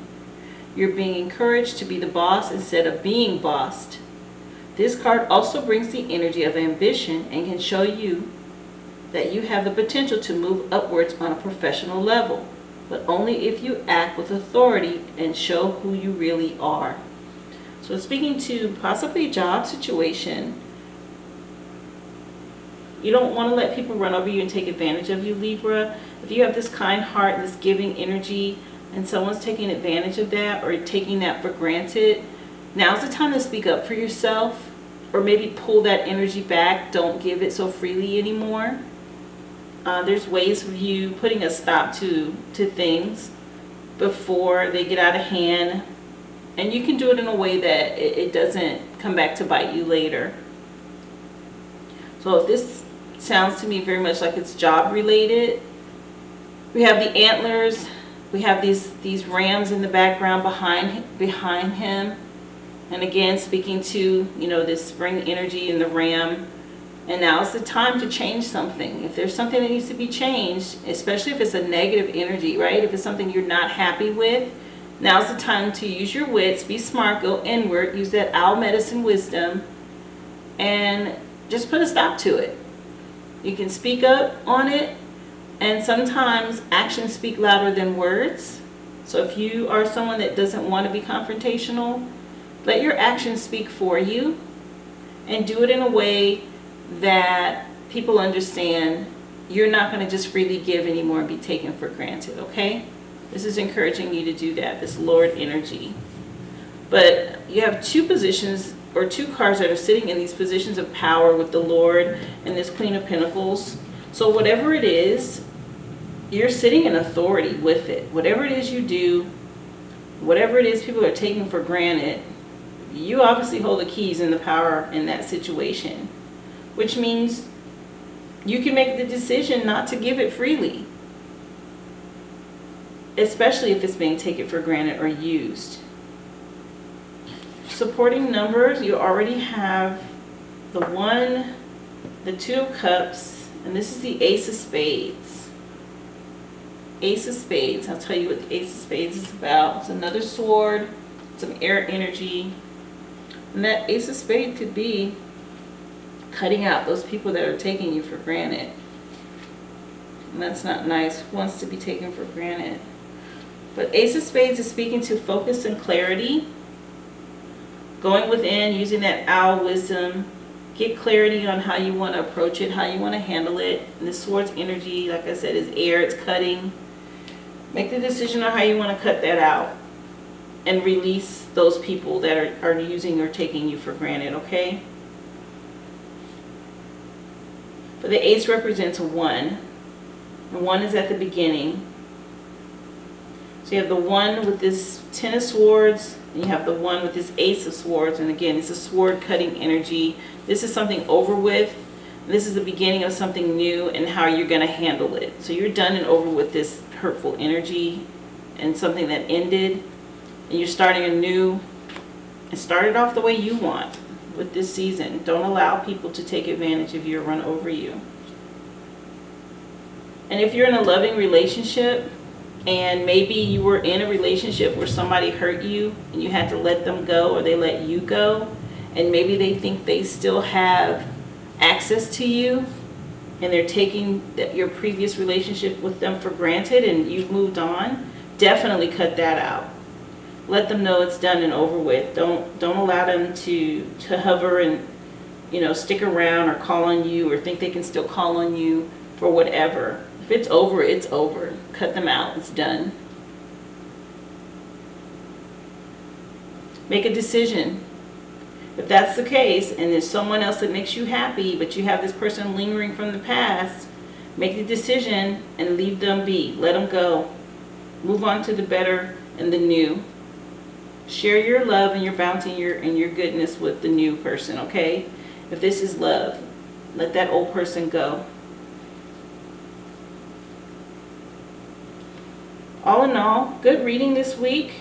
You're being encouraged to be the boss instead of being bossed. This card also brings the energy of ambition and can show you that you have the potential to move upwards on a professional level, but only if you act with authority and show who you really are. So speaking to possibly a job situation, You don't want to let people run over you and take advantage of you, Libra. If you have this kind heart, this giving energy, and someone's taking advantage of that or taking that for granted, now's the time to speak up for yourself, or maybe pull that energy back. Don't give it so freely anymore. There's ways of you putting a stop to things before they get out of hand. And you can do it in a way that it doesn't come back to bite you later. So this sounds to me very much like it's job related. We have the antlers. We have these rams in the background behind him. And again, speaking to, this spring energy in the ram. And now is the time to change something. If there's something that needs to be changed, especially if it's a negative energy, right? If it's something you're not happy with, now's the time to use your wits, be smart, go inward, use that owl medicine wisdom, and just put a stop to it. You can speak up on it, and sometimes actions speak louder than words. So if you are someone that doesn't want to be confrontational, let your actions speak for you, and do it in a way that people understand you're not going to just freely give anymore and be taken for granted, okay? This is encouraging you to do that, this Lord energy. But you have two positions, or two cards that are sitting in these positions of power with the Lord and this Queen of Pentacles. So whatever it is, you're sitting in authority with it. Whatever it is you do, whatever it is people are taking for granted, you obviously hold the keys and the power in that situation. Which means you can make the decision not to give it freely. Especially if it's being taken for granted or used. Supporting numbers, you already have the 1, the 2 of Cups, and this is the Ace of Spades. Ace of Spades, I'll tell you what the Ace of Spades is about. It's another sword, some air energy. And that Ace of Spades could be cutting out those people that are taking you for granted. And that's not nice. Who wants to be taken for granted? But Ace of Spades is speaking to focus and clarity. Going within, using that owl wisdom. Get clarity on how you want to approach it, how you want to handle it. And this sword's energy, like I said, is air. It's cutting. Make the decision on how you want to cut that out. And release those people that are using or taking you for granted, okay? But the Ace represents a 1. And 1 is at the beginning. So you have the 1 with this 10 of Swords. And you have the 1 with this Ace of Swords. And again, it's a sword cutting energy. This is something over with. This is the beginning of something new and how you're going to handle it. So you're done and over with this hurtful energy and something that ended. And you're starting anew. And start it off the way you want. With this season. Don't allow people to take advantage of you or run over you. And if you're in a loving relationship and maybe you were in a relationship where somebody hurt you and you had to let them go or they let you go, and maybe they think they still have access to you and they're taking your previous relationship with them for granted and you've moved on, definitely cut that out. Let them know it's done and over with. Don't allow them to hover and stick around or call on you or think they can still call on you for whatever. If it's over, it's over. Cut them out. It's done. Make a decision. If that's the case and there's someone else that makes you happy but you have this person lingering from the past, make the decision and leave them be. Let them go. Move on to the better and the new. Share your love and your bounty and your goodness with the new person, okay? If this is love, let that old person go. All in all, good reading this week.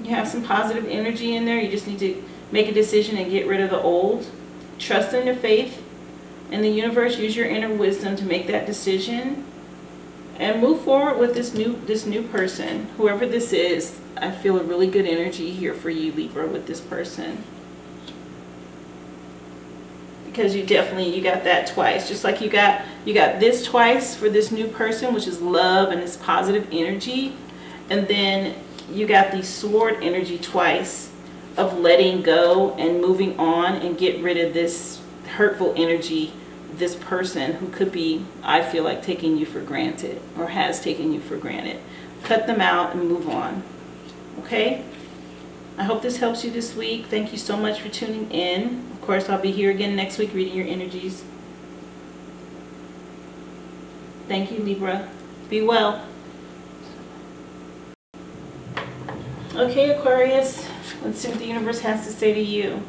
You have some positive energy in there. You just need to make a decision and get rid of the old. Trust in your faith in the universe. Use your inner wisdom to make that decision. And move forward with this new person, whoever this is. I feel a really good energy here for you, Libra, with this person. Because you got that twice. Just like you got this twice for this new person, which is love and this positive energy. And then you got the sword energy twice of letting go and moving on and get rid of this hurtful energy this person who could be, I feel like, taking you for granted or has taken you for granted. Cut them out and move on. Okay? I hope this helps you this week. Thank you so much for tuning in. Of course, I'll be here again next week reading your energies. Thank you, Libra. Be well. Okay, Aquarius, let's see what the universe has to say to you.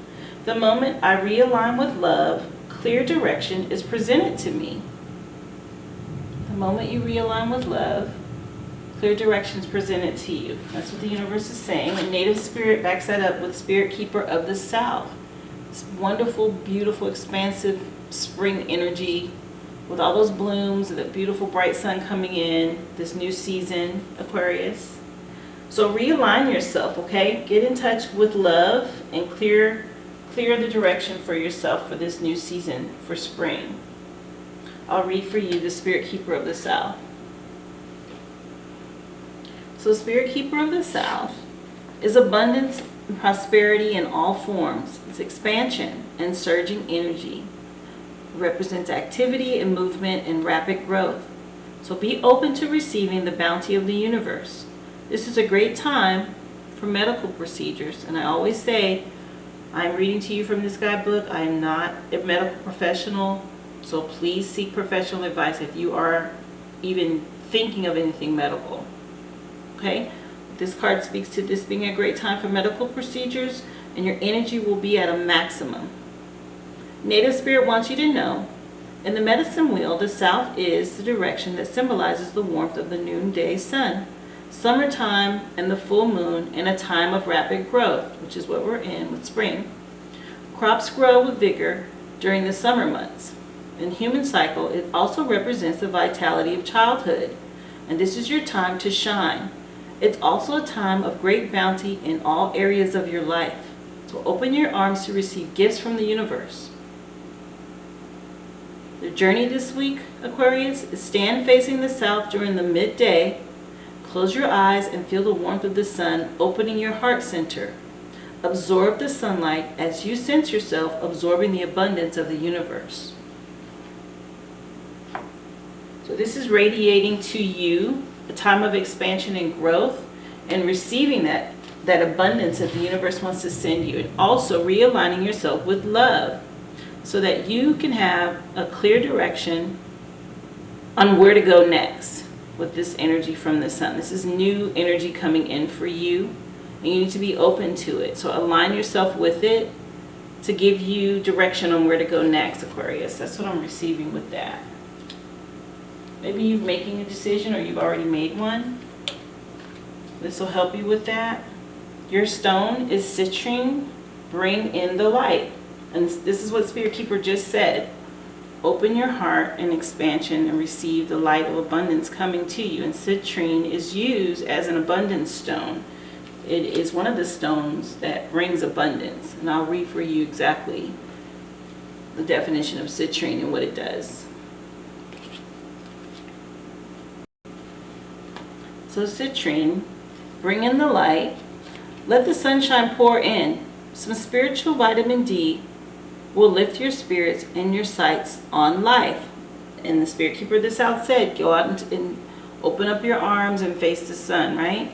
The moment I realign with love, clear direction is presented to me. The moment you realign with love, clear direction is presented to you. That's what the universe is saying. And Native Spirit backs that up with Spirit Keeper of the South. This wonderful, beautiful, expansive spring energy with all those blooms and the beautiful bright sun coming in, this new season, Aquarius. So realign yourself, okay? Get in touch with love and clear the direction for yourself for this new season for spring. I'll read for you the Spirit Keeper of the South. So Spirit Keeper of the South is abundance and prosperity in all forms. It's expansion and surging energy. It represents activity and movement and rapid growth. So be open to receiving the bounty of the universe. This is a great time for medical procedures. And I always say, I'm reading to you from this guidebook. I am not a medical professional. So please seek professional advice if you are even thinking of anything medical. Okay? This card speaks to this being a great time for medical procedures, and your energy will be at a maximum. Native Spirit wants you to know, in the medicine wheel, the south is the direction that symbolizes the warmth of the noonday sun, summertime and the full moon, and a time of rapid growth, which is what we're in with spring. Crops grow with vigor during the summer months. In human cycle, it also represents the vitality of childhood, and this is your time to shine. It's also a time of great bounty in all areas of your life. So open your arms to receive gifts from the universe. The journey this week, Aquarius, is stand facing the south during the midday. Close your eyes and feel the warmth of the sun opening your heart center. Absorb the sunlight as you sense yourself absorbing the abundance of the universe. So this is radiating to you a time of expansion and growth and receiving that abundance that the universe wants to send you, and also realigning yourself with love so that you can have a clear direction on where to go next with this energy from the sun. This is new energy coming in for you, and you need to be open to it. So align yourself with it to give you direction on where to go next, Aquarius. That's what I'm receiving with that. Maybe you're making a decision or you've already made one. This will help you with that. Your stone is citrine. Bring in the light. And this is what Spirit Keeper just said. Open your heart and expansion and receive the light of abundance coming to you. And citrine is used as an abundance stone. It is one of the stones that brings abundance. And I'll read for you exactly the definition of citrine and what it does. So citrine, bring in the light. Let the sunshine pour in. Some spiritual vitamin D will lift your spirits and your sights on life. And the Spirit Keeper of the South said, go out and open up your arms and face the sun, right?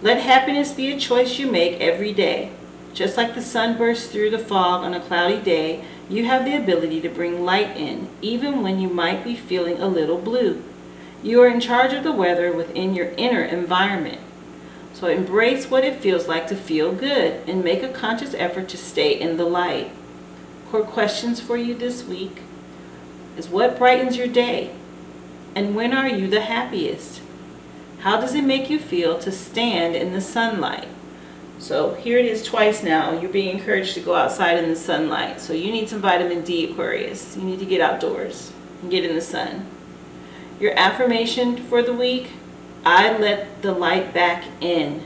Let happiness be a choice you make every day. Just like the sun bursts through the fog on a cloudy day, you have the ability to bring light in, even when you might be feeling a little blue. You are in charge of the weather within your inner environment. So embrace what it feels like to feel good and make a conscious effort to stay in the light. Core questions for you this week is, what brightens your day? And when are you the happiest? How does it make you feel to stand in the sunlight? So here it is twice now. You're being encouraged to go outside in the sunlight. So you need some vitamin D, Aquarius. You need to get outdoors and get in the sun. Your affirmation for the week, I let the light back in.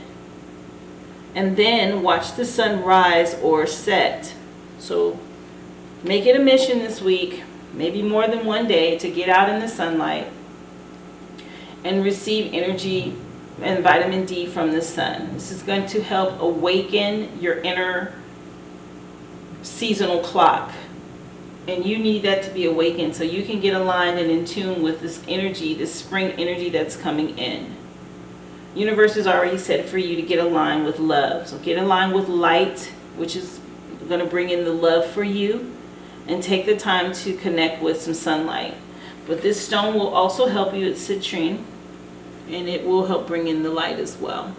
And then watch the sun rise or set. So make it a mission this week, maybe more than one day, to get out in the sunlight and receive energy and vitamin D from the sun. This is going to help awaken your inner seasonal clock. And you need that to be awakened so you can get aligned and in tune with this energy, this spring energy that's coming in. Universe has already said for you to get aligned with love. So get aligned with light, which is going to bring in the love for you. And take the time to connect with some sunlight. But this stone will also help you. It's citrine. And it will help bring in the light as well.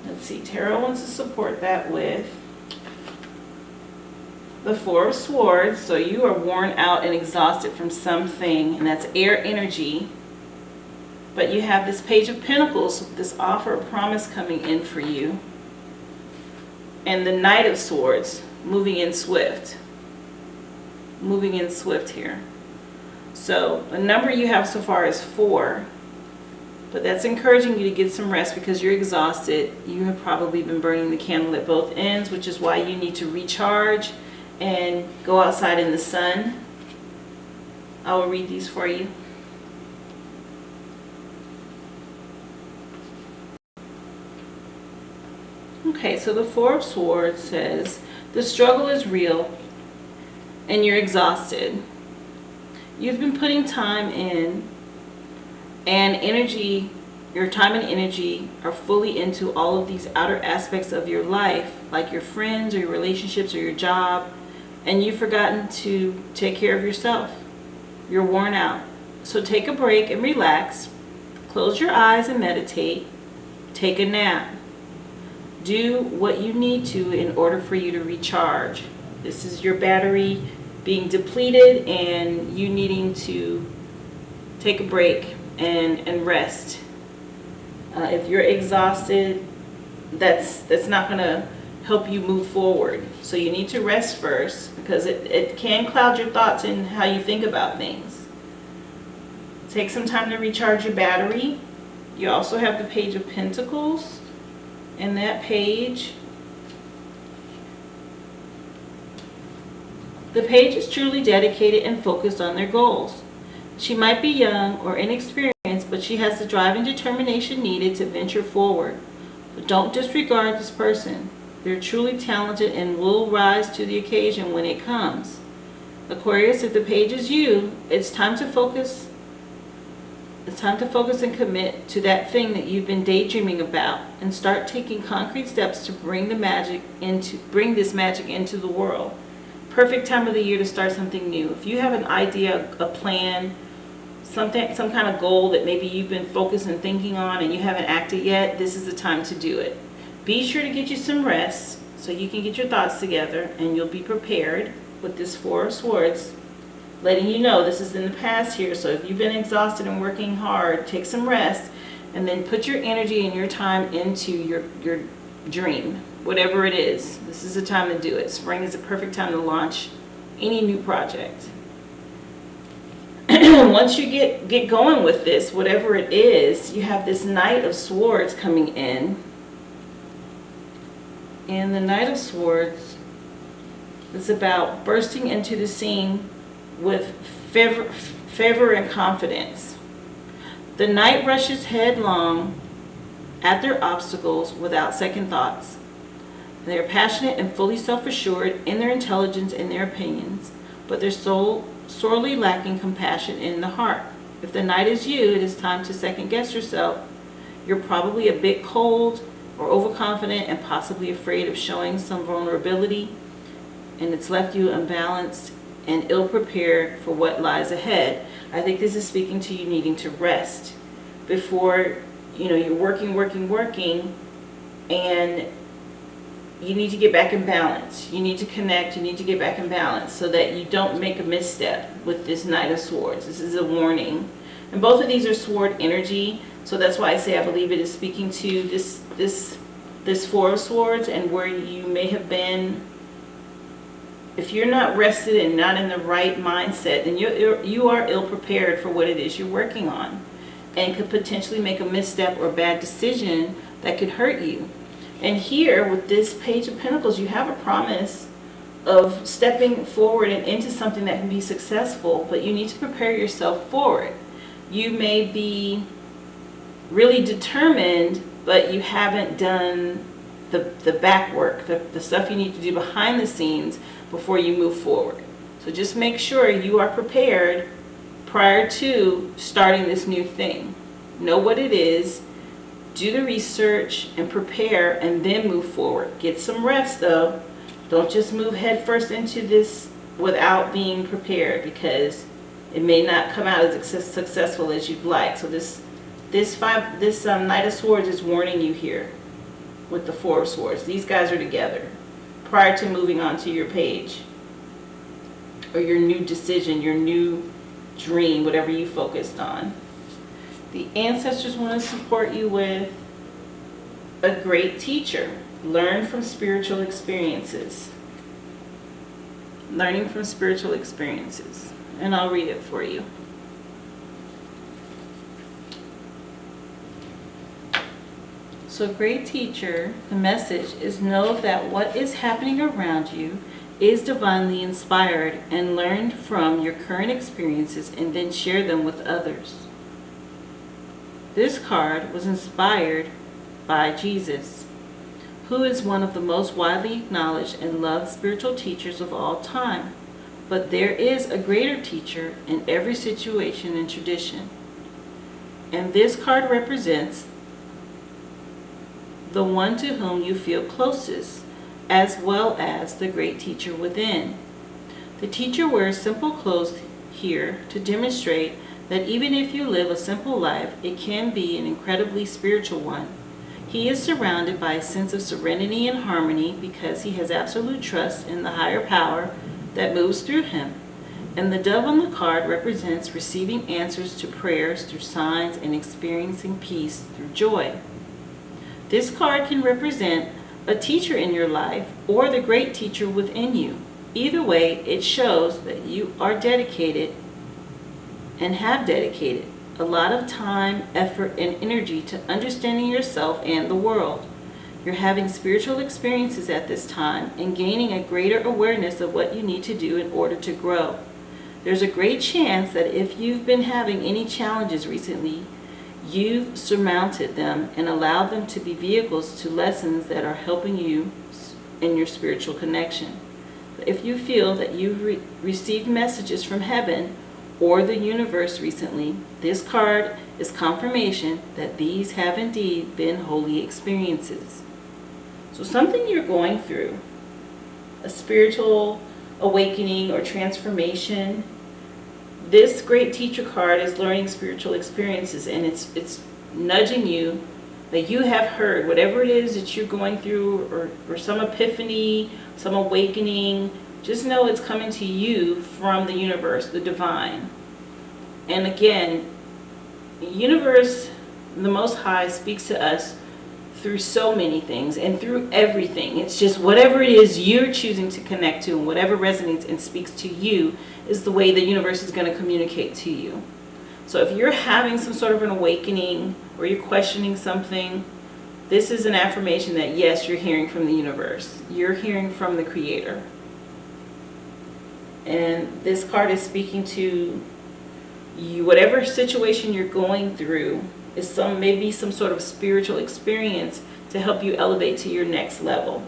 Let's see. Tarot wants to support that with the Four of Swords. So you are worn out and exhausted from something. And that's air energy. But you have this Page of Pentacles. This offer of promise coming in for you. And the Knight of Swords. Moving in swift. Moving in swift here. So the number you have so far is 4. But that's encouraging you to get some rest because you're exhausted. You have probably been burning the candle at both ends, which is why you need to recharge and go outside in the sun. I will read these for you. Okay, so the Four of Swords says, the struggle is real and you're exhausted. You've been putting time in and energy, your time and energy are fully into all of these outer aspects of your life, like your friends or your relationships or your job, and you've forgotten to take care of yourself. You're worn out. So take a break and relax. Close your eyes and meditate. Take a nap. Do what you need to in order for you to recharge. This is your battery being depleted and you needing to take a break and rest. If you're exhausted, that's not going to help you move forward. So you need to rest first because it can cloud your thoughts and how you think about things. Take some time to recharge your battery. You also have the Page of Pentacles. And that page, the page is truly dedicated and focused on their goals. She might be young or inexperienced, but she has the drive and determination needed to venture forward. But don't disregard this person. They're truly talented and will rise to the occasion when it comes. Aquarius, if the page is you, it's time to focus. It's time to focus and commit to that thing that you've been daydreaming about and start taking concrete steps to bring this magic into the world. Perfect time of the year to start something new. If you have an idea, a plan, some kind of goal that maybe you've been focused and thinking on and you haven't acted yet, this is the time to do it. Be sure to get you some rest so you can get your thoughts together and you'll be prepared with this Four of Swords. Letting you know this is in the past here. So if you've been exhausted and working hard, take some rest and then put your energy and your time into your dream, whatever it is. This is the time to do it. Spring is a perfect time to launch any new project. Once you get going with this, whatever it is, you have this Knight of Swords coming in. And the Knight of Swords is about bursting into the scene with favor and confidence. The knight rushes headlong at their obstacles without second thoughts. They are passionate and fully self-assured in their intelligence and their opinions, but they're sorely lacking compassion in the heart. If the knight is you, it is time to second guess yourself. You're probably a bit cold or overconfident and possibly afraid of showing some vulnerability, and it's left you unbalanced and ill-prepared for what lies ahead. I think this is speaking to you needing to rest before, you're working, and you need to get back in balance. You need to connect, you need to get back in balance so that you don't make a misstep with this Knight of Swords. This is a warning. And both of these are sword energy, so that's why I say I believe it is speaking to this Four of Swords and where you may have been. If you're not rested and not in the right mindset, then you are ill-prepared for what it is you're working on and could potentially make a misstep or bad decision that could hurt you. And here with this Page of Pentacles, you have a promise of stepping forward and into something that can be successful, but you need to prepare yourself for it. You may be really determined, but you haven't done the back work, the stuff you need to do behind the scenes before you move forward. So just make sure you are prepared prior to starting this new thing. Know what it is, do the research and prepare, and then move forward. Get some rest though. Don't just move headfirst into this without being prepared, because it may not come out as successful as you'd like. So this Knight of Swords is warning you here with the Four of Swords. These guys are together prior to moving on to your page or your new decision, your new dream, whatever you focused on. The ancestors want to support you with a great teacher. Learn from spiritual experiences. Learning from spiritual experiences. And I'll read it for you. So, great teacher, the message is, know that what is happening around you is divinely inspired, and learn from your current experiences and then share them with others. This card was inspired by Jesus, who is one of the most widely acknowledged and loved spiritual teachers of all time. But there is a greater teacher in every situation and tradition. And this card represents the one to whom you feel closest, as well as the great teacher within. The teacher wears simple clothes here to demonstrate that even if you live a simple life, it can be an incredibly spiritual one. He is surrounded by a sense of serenity and harmony because he has absolute trust in the higher power that moves through him. And the dove on the card represents receiving answers to prayers through signs and experiencing peace through joy. This card can represent a teacher in your life or the great teacher within you. Either way, it shows that you are dedicated and have dedicated a lot of time, effort, and energy to understanding yourself and the world. You're having spiritual experiences at this time and gaining a greater awareness of what you need to do in order to grow. There's a great chance that if you've been having any challenges recently, you've surmounted them and allowed them to be vehicles to lessons that are helping you in your spiritual connection. If you feel that you've received messages from heaven or the universe recently, this card is confirmation that these have indeed been holy experiences. So something you're going through, a spiritual awakening or transformation, this great teacher card is learning spiritual experiences, and it's nudging you that you have heard whatever it is that you're going through, or some epiphany, some awakening. Just know it's coming to you from the universe, the divine. And again, the universe, the Most High, speaks to us through so many things and through everything. It's just whatever it is you're choosing to connect to, and whatever resonates and speaks to you is the way the universe is going to communicate to you. So if you're having some sort of an awakening or you're questioning something, this is an affirmation that yes, you're hearing from the universe. You're hearing from the Creator. And this card is speaking to you, whatever situation you're going through is maybe some sort of spiritual experience to help you elevate to your next level.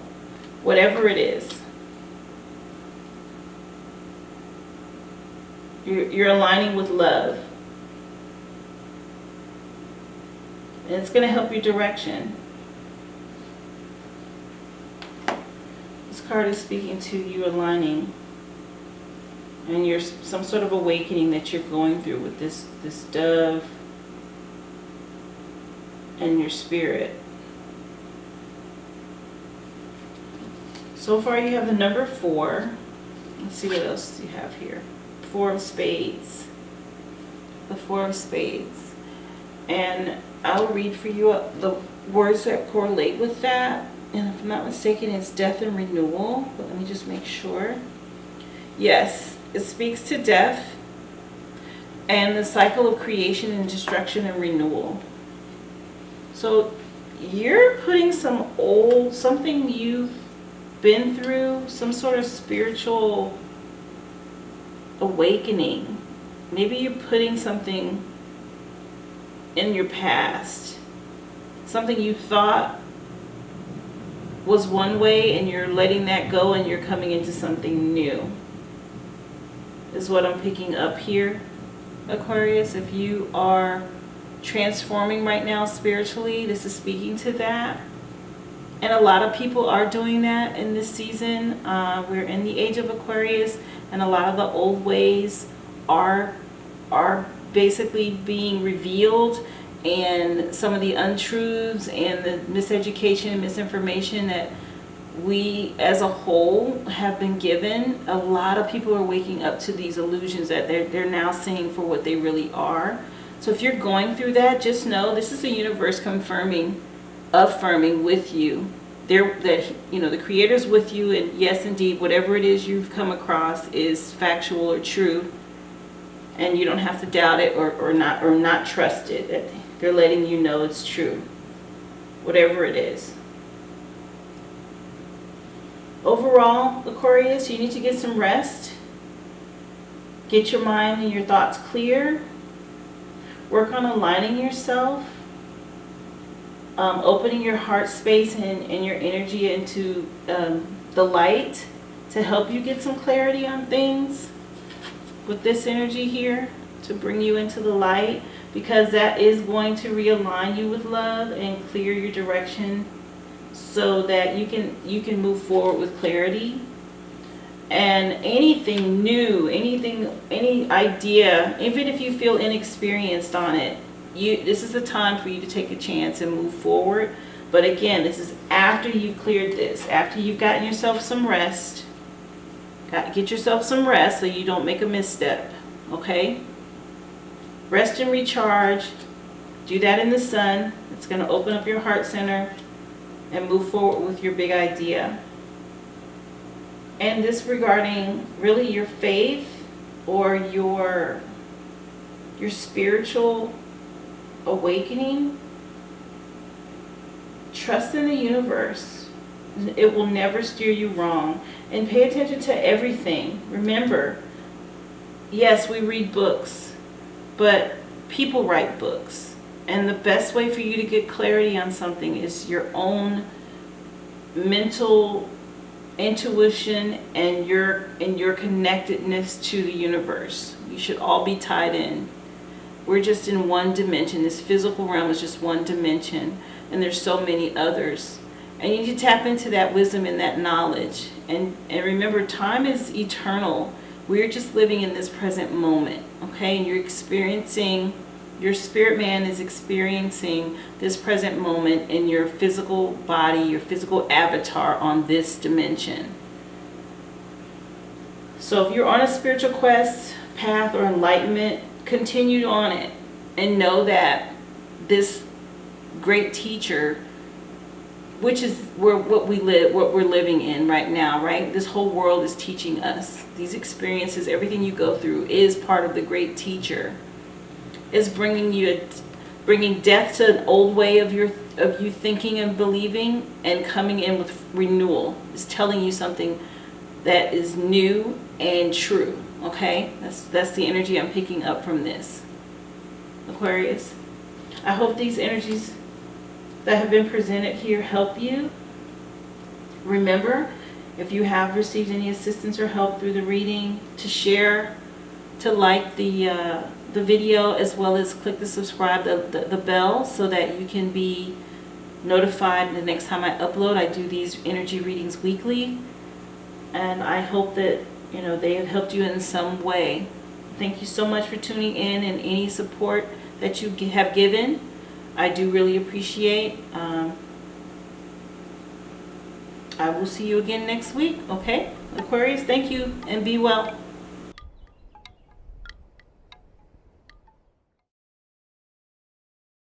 Whatever it is. You're aligning with love. And it's going to help your direction. This card is speaking to you aligning. And you're some sort of awakening that you're going through with this dove and your spirit. So far you have the number 4. Let's see what else you have here. 4 of Spades. The 4 of Spades. And I'll read for you the words that correlate with that. And if I'm not mistaken, it's death and renewal. But let me just make sure. Yes. It speaks to death and the cycle of creation and destruction and renewal. So you're putting something you've been through, some sort of spiritual awakening. Maybe you're putting something in your past, something you thought was one way and you're letting that go and you're coming into something new, is what I'm picking up here, Aquarius. If you are transforming right now spiritually, this is speaking to that. And a lot of people are doing that in this season. We're in the age of Aquarius, and a lot of the old ways are basically being revealed, and some of the untruths and the miseducation and misinformation that we as a whole have been given, a lot of people are waking up to these illusions that they're now seeing for what they really are. So if you're going through that, just know this is the universe confirming, affirming with you that, you know, the Creator's with you, and yes, indeed, whatever it is you've come across is factual or true, and you don't have to doubt it or not trust it. That they're letting you know it's true, whatever it is. Overall, Aquarius, you need to get some rest. Get your mind and your thoughts clear. Work on aligning yourself. Opening your heart space and your energy into the light to help you get some clarity on things with this energy here, to bring you into the light, because that is going to realign you with love and clear your direction so that you can move forward with clarity. And anything new, any idea, even if you feel inexperienced on it, this is the time for you to take a chance and move forward. But again, this is after you've cleared this, after you've gotten yourself some rest. Get yourself some rest so you don't make a misstep, okay? Rest and recharge. Do that in the sun. It's going to open up your heart center and move forward with your big idea. And this regarding really your faith or your spiritual awakening. Trust in the universe. It will never steer you wrong. And pay attention to everything. Remember, yes, we read books, but people write books. And the best way for you to get clarity on something is your own mental intuition and your connectedness to the universe. You should all be tied in. We're just in one dimension. This physical realm is just one dimension, and there's so many others. And you need to tap into that wisdom and that knowledge. And remember, time is eternal. We're just living in this present moment, okay? And you're experiencing, your spirit man is experiencing this present moment in your physical body, your physical avatar on this dimension. So if you're on a spiritual quest, path, or enlightenment, continue on it. And know that this great teacher, which is what we're living in right now, right? This whole world is teaching us. These experiences, everything you go through is part of the great teacher. Is bringing death to an old way of you thinking and believing, and coming in with renewal. Is telling you something that is new and true. Okay, that's the energy I'm picking up from this, Aquarius. I hope these energies that have been presented here help you. Remember, if you have received any assistance or help through the reading, to share, to like the video, as well as click the subscribe, the bell, so that you can be notified the next time I upload. I do these energy readings weekly, and I hope that they have helped you in some way. Thank you so much for tuning in, and any support that you have given, I do really appreciate. I will see you again next week, okay? Aquarius, thank you, and be well.